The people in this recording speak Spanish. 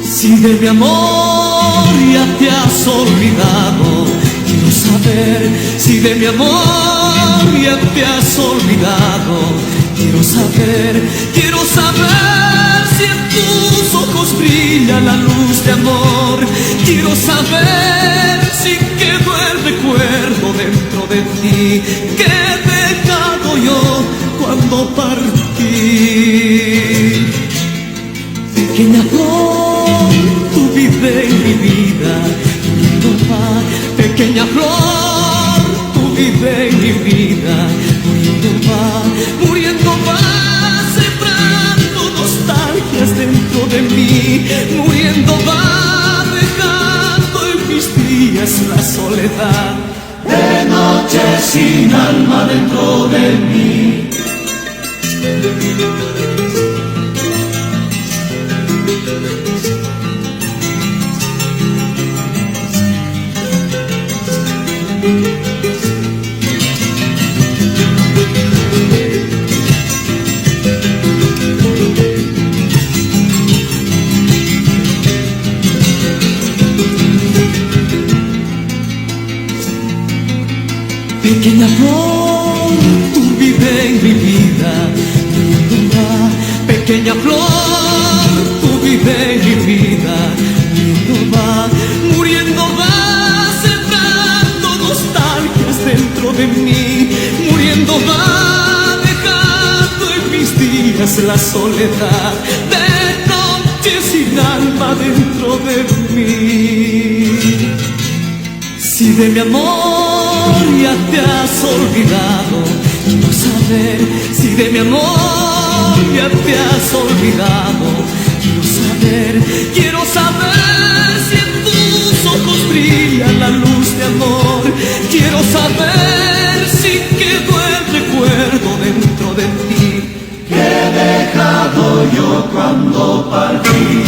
Si de mi amor ya te has olvidado, quiero saber si de mi amor ya te has olvidado. Quiero saber si en tus ojos brilla la luz de amor. Quiero saber si quedó el recuerdo dentro de ti que he dejado yo cuando partí. Pequeña flor, tú vive en mi vida, muriendo va. Pequeña flor, tú vive en mi vida, muriendo va, sembrando nostalgias dentro de mí, muriendo va, dejando en mis días la soledad. De noche sin alma dentro de mí. Pequeña flor, tú vive en mi vida, muriendo va. Pequeña flor, tú vive en mi vida, muriendo va, sembrando nostalgias dentro de mí, muriendo va, dejando en mis días la soledad. De noche sin alma dentro de mí. Si de mi amor ya te has olvidado, quiero saber si de mi amor ya te has olvidado. Quiero saber si en tus ojos brilla la luz de amor. Quiero saber si quedó el recuerdo dentro de ti que he dejado yo cuando partí.